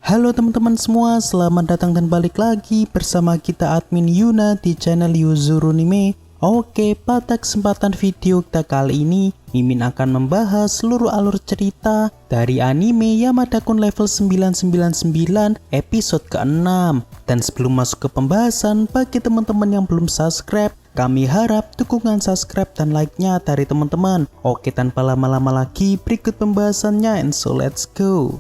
Halo teman-teman semua, selamat datang dan balik lagi bersama kita admin Yuna di channel Yuzuru Anime. Oke, pada kesempatan video kita kali ini, Mimin akan membahas seluruh alur cerita dari anime Yamada-kun level 999 episode ke-6. Dan sebelum masuk ke pembahasan, bagi teman-teman yang belum subscribe, kami harap dukungan subscribe dan like-nya dari teman-teman. Oke, tanpa lama-lama lagi, berikut pembahasannya, and so let's go.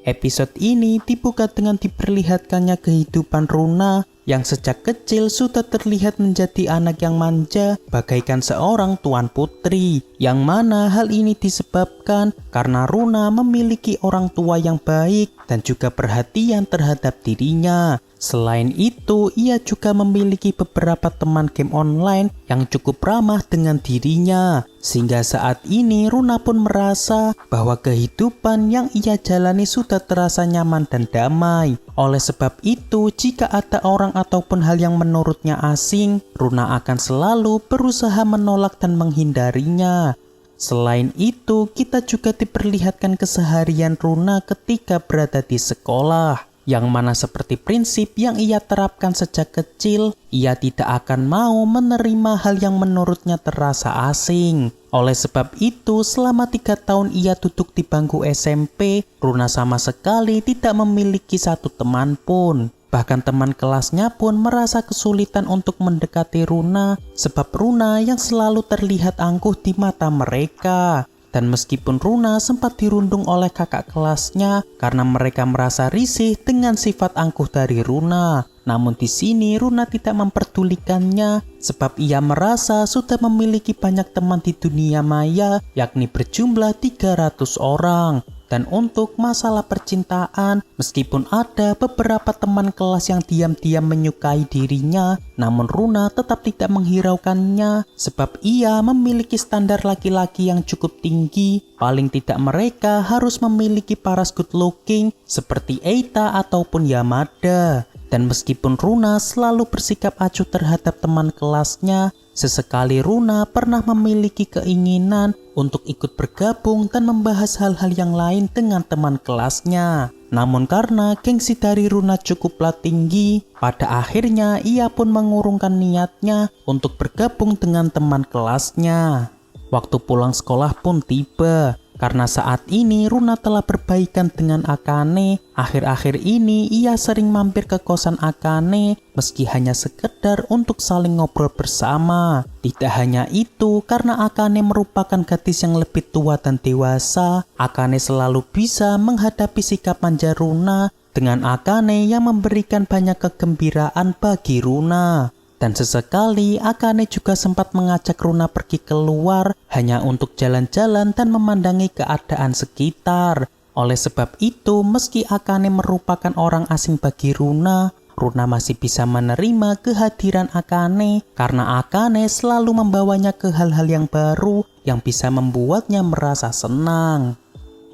Episode ini dibuka dengan diperlihatkannya kehidupan Runa yang sejak kecil sudah terlihat menjadi anak yang manja bagaikan seorang tuan putri, yang mana hal ini disebabkan karena Runa memiliki orang tua yang baik dan juga perhatian terhadap dirinya. Selain itu, ia juga memiliki beberapa teman game online yang cukup ramah dengan dirinya. Sehingga saat ini Runa pun merasa bahwa kehidupan yang ia jalani sudah terasa nyaman dan damai. Oleh sebab itu, jika ada orang ataupun hal yang menurutnya asing, Runa akan selalu berusaha menolak dan menghindarinya. Selain itu, kita juga diperlihatkan keseharian Runa ketika berada di sekolah, yang mana seperti prinsip yang ia terapkan sejak kecil, ia tidak akan mau menerima hal yang menurutnya terasa asing. Oleh sebab itu, selama 3 tahun ia duduk di bangku SMP, Runa sama sekali tidak memiliki satu teman pun. Bahkan teman kelasnya pun merasa kesulitan untuk mendekati Runa, sebab Runa yang selalu terlihat angkuh di mata mereka. Dan meskipun Runa sempat dirundung oleh kakak kelasnya karena mereka merasa risih dengan sifat angkuh dari Runa, namun di sini Runa tidak memperdulikannya sebab ia merasa sudah memiliki banyak teman di dunia maya, yakni berjumlah 300 orang. Dan untuk masalah percintaan, meskipun ada beberapa teman kelas yang diam-diam menyukai dirinya, namun Runa tetap tidak menghiraukannya sebab ia memiliki standar laki-laki yang cukup tinggi. Paling tidak mereka harus memiliki paras good looking seperti Eita ataupun Yamada. Dan meskipun Runa selalu bersikap acuh terhadap teman kelasnya, sesekali Runa pernah memiliki keinginan untuk ikut bergabung dan membahas hal-hal yang lain dengan teman kelasnya. Namun karena gengsi dari Runa cukuplah tinggi, pada akhirnya ia pun mengurungkan niatnya untuk bergabung dengan teman kelasnya. Waktu pulang sekolah pun tiba. Karena saat ini Runa telah berbaikan dengan Akane, akhir-akhir ini ia sering mampir ke kosan Akane meski hanya sekedar untuk saling ngobrol bersama. Tidak hanya itu, karena Akane merupakan gadis yang lebih tua dan dewasa, Akane selalu bisa menghadapi sikap manja Runa dengan Akane yang memberikan banyak kegembiraan bagi Runa. Dan sesekali Akane juga sempat mengajak Runa pergi keluar hanya untuk jalan-jalan dan memandangi keadaan sekitar. Oleh sebab itu, meski Akane merupakan orang asing bagi Runa, Runa masih bisa menerima kehadiran Akane karena Akane selalu membawanya ke hal-hal yang baru yang bisa membuatnya merasa senang.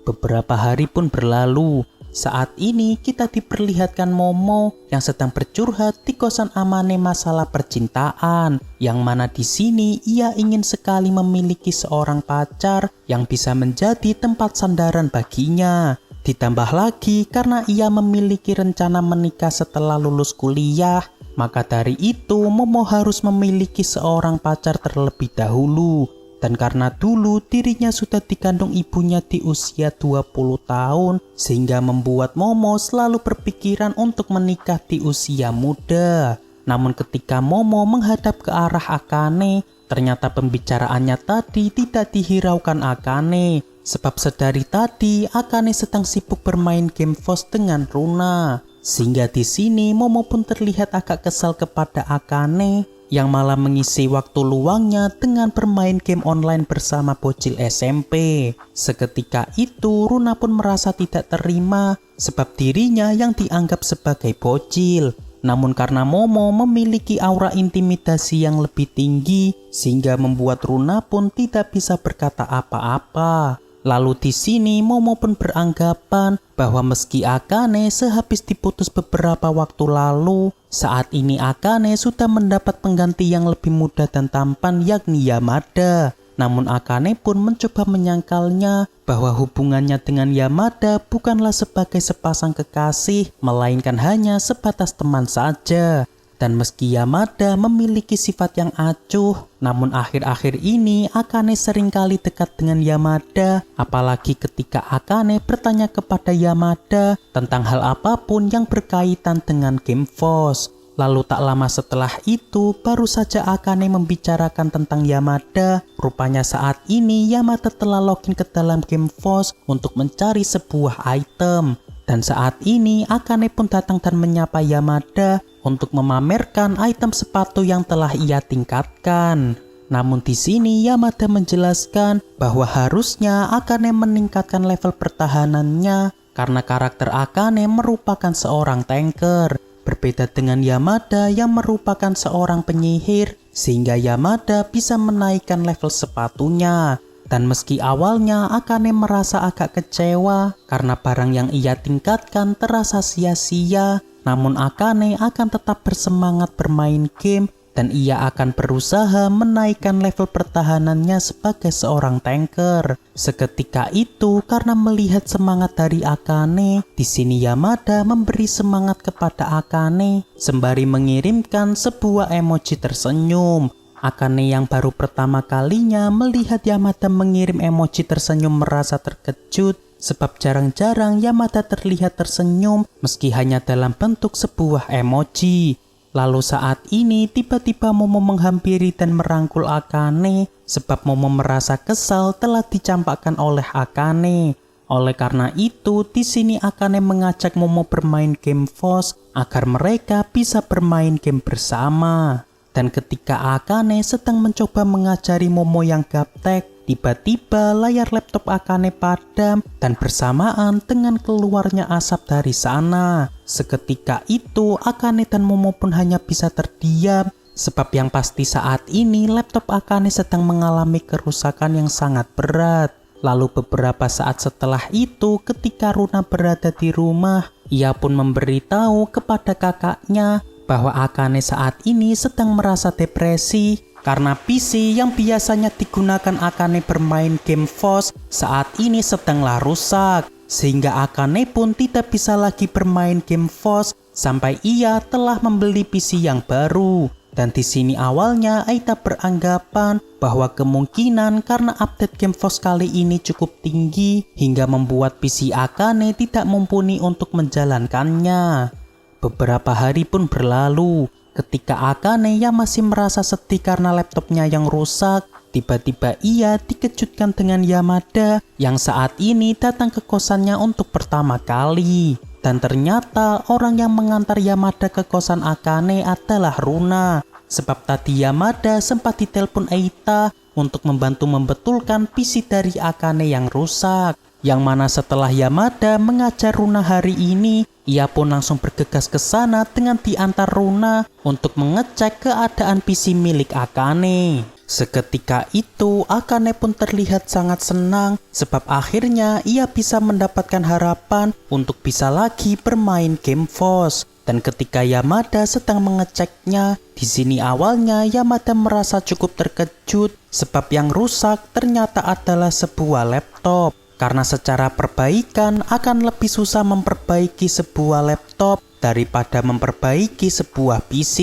Beberapa hari pun berlalu. Saat ini kita diperlihatkan Momo yang sedang bercurhat di kosan Amane masalah percintaan, yang mana di sini ia ingin sekali memiliki seorang pacar yang bisa menjadi tempat sandaran baginya. Ditambah lagi karena ia memiliki rencana menikah setelah lulus kuliah, maka dari itu Momo harus memiliki seorang pacar terlebih dahulu. Dan karena dulu dirinya sudah dikandung ibunya di usia 20 tahun, sehingga membuat Momo selalu berpikiran untuk menikah di usia muda. Namun ketika Momo menghadap ke arah Akane, ternyata pembicaraannya tadi tidak dihiraukan Akane. Sebab sedari tadi Akane sedang sibuk bermain game Voice dengan Runa. Sehingga di sini Momo pun terlihat agak kesal kepada Akane yang malah mengisi waktu luangnya dengan bermain game online bersama bocil SMP. Seketika itu Runa pun merasa tidak terima sebab dirinya yang dianggap sebagai bocil. Namun karena Momo memiliki aura intimidasi yang lebih tinggi, sehingga membuat Runa pun tidak bisa berkata apa-apa. Lalu di sini Momo pun beranggapan bahwa meski Akane sehabis diputus beberapa waktu lalu, saat ini Akane sudah mendapat pengganti yang lebih muda dan tampan, yakni Yamada. Namun Akane pun mencoba menyangkalnya bahwa hubungannya dengan Yamada bukanlah sebagai sepasang kekasih, melainkan hanya sebatas teman saja. Dan meski Yamada memiliki sifat yang acuh, namun akhir-akhir ini Akane seringkali dekat dengan Yamada, apalagi ketika Akane bertanya kepada Yamada tentang hal apapun yang berkaitan dengan Game Force. Lalu tak lama setelah itu, baru saja Akane membicarakan tentang Yamada. Rupanya saat ini Yamada telah login ke dalam Game Force untuk mencari sebuah item. Dan saat ini Akane pun datang dan menyapa Yamada untuk memamerkan item sepatu yang telah ia tingkatkan. Namun di sini Yamada menjelaskan bahwa harusnya Akane meningkatkan level pertahanannya karena karakter Akane merupakan seorang tanker. Berbeda dengan Yamada yang merupakan seorang penyihir, sehingga Yamada bisa menaikkan level sepatunya. Dan meski awalnya Akane merasa agak kecewa karena barang yang ia tingkatkan terasa sia-sia, namun Akane akan tetap bersemangat bermain game dan ia akan berusaha menaikkan level pertahanannya sebagai seorang tanker. Seketika itu, karena melihat semangat dari Akane, di sini Yamada memberi semangat kepada Akane sembari mengirimkan sebuah emoji tersenyum. Akane yang baru pertama kalinya melihat Yamada mengirim emoji tersenyum merasa terkejut, sebab jarang-jarang Yamada terlihat tersenyum meski hanya dalam bentuk sebuah emoji. Lalu saat ini tiba-tiba Momo menghampiri dan merangkul Akane sebab Momo merasa kesal telah dicampakkan oleh Akane. Oleh karena itu, di sini Akane mengajak Momo bermain Game Force agar mereka bisa bermain game bersama. Dan ketika Akane sedang mencoba mengajari Momo yang gaptek, tiba-tiba layar laptop Akane padam dan bersamaan dengan keluarnya asap dari sana. Seketika itu Akane dan Momo pun hanya bisa terdiam, sebab yang pasti saat ini laptop Akane sedang mengalami kerusakan yang sangat berat. Lalu beberapa saat setelah itu, ketika Runa berada di rumah, ia pun memberitahu kepada kakaknya bahwa Akane saat ini sedang merasa depresi karena PC yang biasanya digunakan Akane bermain Game Force saat ini sedanglah rusak, sehingga Akane pun tidak bisa lagi bermain Game Force sampai ia telah membeli PC yang baru. Dan di sini awalnya Aita beranggapan bahwa kemungkinan karena update Game Force kali ini cukup tinggi hingga membuat PC Akane tidak mumpuni untuk menjalankannya. Beberapa hari pun berlalu. Ketika Akane yang masih merasa sedih karena laptopnya yang rusak, tiba-tiba ia dikejutkan dengan Yamada yang saat ini datang ke kosannya untuk pertama kali. Dan ternyata orang yang mengantar Yamada ke kosan Akane adalah Runa. Sebab tadi Yamada sempat ditelepon Aita untuk membantu membetulkan PC dari Akane yang rusak. Yang mana setelah Yamada mengajar Runa hari ini, ia pun langsung bergegas ke sana dengan diantar Runa untuk mengecek keadaan PC milik Akane. Seketika itu Akane pun terlihat sangat senang sebab akhirnya ia bisa mendapatkan harapan untuk bisa lagi bermain Game Force. Dan ketika Yamada sedang mengeceknya, di sini awalnya Yamada merasa cukup terkejut sebab yang rusak ternyata adalah sebuah laptop. Karena secara perbaikan akan lebih susah memperbaiki sebuah laptop daripada memperbaiki sebuah PC.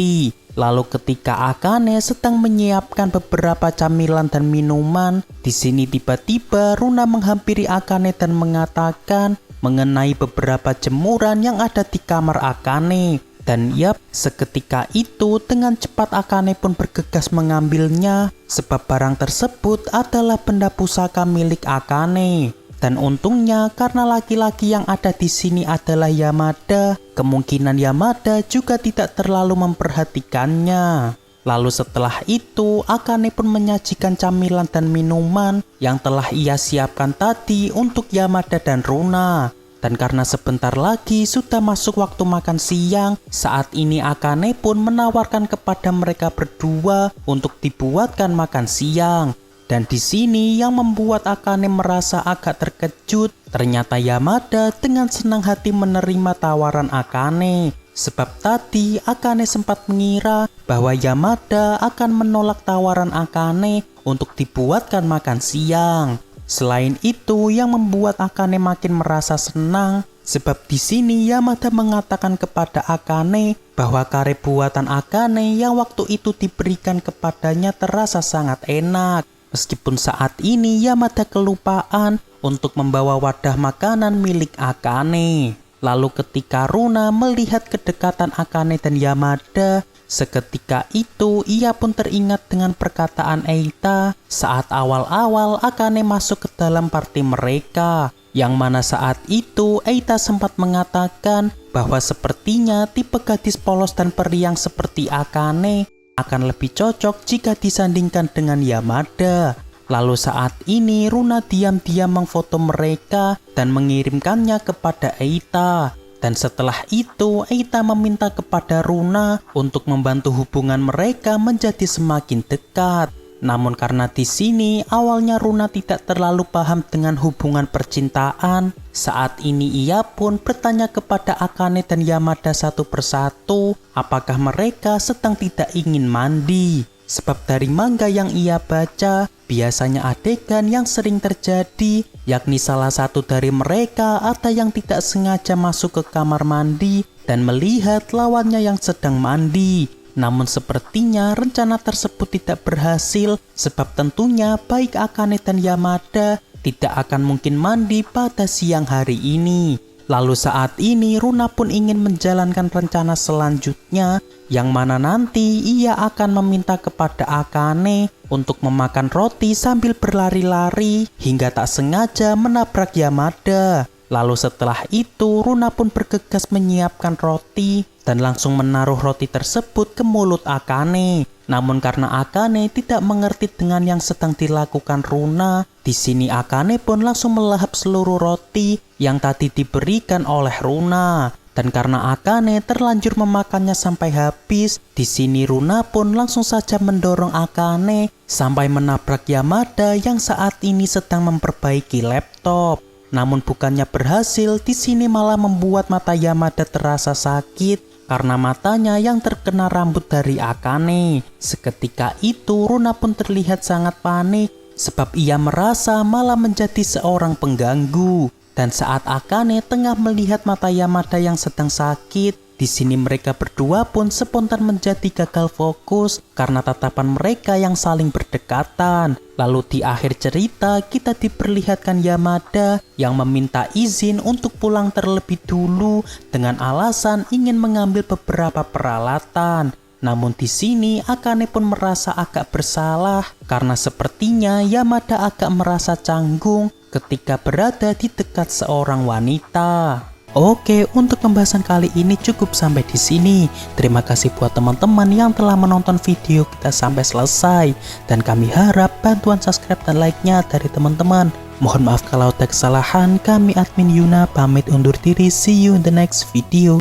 Lalu ketika Akane sedang menyiapkan beberapa camilan dan minuman, di sini tiba-tiba Runa menghampiri Akane dan mengatakan mengenai beberapa jemuran yang ada di kamar Akane. Dan yap, seketika itu dengan cepat Akane pun bergegas mengambilnya sebab barang tersebut adalah benda pusaka milik Akane. Dan untungnya karena laki-laki yang ada di sini adalah Yamada, kemungkinan Yamada juga tidak terlalu memperhatikannya. Lalu setelah itu Akane pun menyajikan camilan dan minuman yang telah ia siapkan tadi untuk Yamada dan Runa. Dan karena sebentar lagi sudah masuk waktu makan siang, saat ini Akane pun menawarkan kepada mereka berdua untuk dibuatkan makan siang. Dan di sini yang membuat Akane merasa agak terkejut, ternyata Yamada dengan senang hati menerima tawaran Akane. Sebab tadi Akane sempat mengira bahwa Yamada akan menolak tawaran Akane untuk dibuatkan makan siang. Selain itu, yang membuat Akane makin merasa senang, sebab di sini Yamada mengatakan kepada Akane bahwa kare buatan Akane yang waktu itu diberikan kepadanya terasa sangat enak. Meskipun saat ini Yamada kelupaan untuk membawa wadah makanan milik Akane. Lalu ketika Runa melihat kedekatan Akane dan Yamada, seketika itu ia pun teringat dengan perkataan Eita saat awal-awal Akane masuk ke dalam party mereka. Yang mana saat itu Eita sempat mengatakan bahwa sepertinya tipe gadis polos dan periang seperti Akane akan lebih cocok jika disandingkan dengan Yamada. Lalu saat ini Runa diam-diam mengfoto mereka dan mengirimkannya kepada Eita. Dan setelah itu Eita meminta kepada Runa untuk membantu hubungan mereka menjadi semakin dekat. Namun karena di sini awalnya Runa tidak terlalu paham dengan hubungan percintaan, saat ini ia pun bertanya kepada Akane dan Yamada satu persatu apakah mereka sedang tidak ingin mandi. Sebab dari manga yang ia baca, biasanya adegan yang sering terjadi, yakni salah satu dari mereka ada yang tidak sengaja masuk ke kamar mandi dan melihat lawannya yang sedang mandi. Namun sepertinya rencana tersebut tidak berhasil, sebab tentunya baik Akane dan Yamada tidak akan mungkin mandi pada siang hari ini. Lalu saat ini Runa pun ingin menjalankan rencana selanjutnya, yang mana nanti ia akan meminta kepada Akane untuk memakan roti sambil berlari-lari hingga tak sengaja menabrak Yamada. Lalu setelah itu Runa pun bergegas menyiapkan roti dan langsung menaruh roti tersebut ke mulut Akane. Namun karena Akane tidak mengerti dengan yang sedang dilakukan Runa, di sini Akane pun langsung melahap seluruh roti yang tadi diberikan oleh Runa. Dan karena Akane terlanjur memakannya sampai habis, di sini Runa pun langsung saja mendorong Akane sampai menabrak Yamada yang saat ini sedang memperbaiki laptop. Namun bukannya berhasil, di sini malah membuat mata Yamada terasa sakit karena matanya yang terkena rambut dari Akane. Seketika itu Runa pun terlihat sangat panik sebab ia merasa malah menjadi seorang pengganggu. Dan saat Akane tengah melihat mata Yamada yang sedang sakit, di sini mereka berdua pun spontan menjadi gagal fokus karena tatapan mereka yang saling berdekatan. Lalu di akhir cerita kita diperlihatkan Yamada yang meminta izin untuk pulang terlebih dulu dengan alasan ingin mengambil beberapa peralatan. Namun di sini Akane pun merasa agak bersalah karena sepertinya Yamada agak merasa canggung ketika berada di dekat seorang wanita. Oke, untuk pembahasan kali ini cukup sampai di sini. Terima kasih buat teman-teman yang telah menonton video kita sampai selesai. Dan kami harap bantuan subscribe dan like-nya dari teman-teman. Mohon maaf kalau ada kesalahan. Kami admin Yuna pamit undur diri. See you in the next video.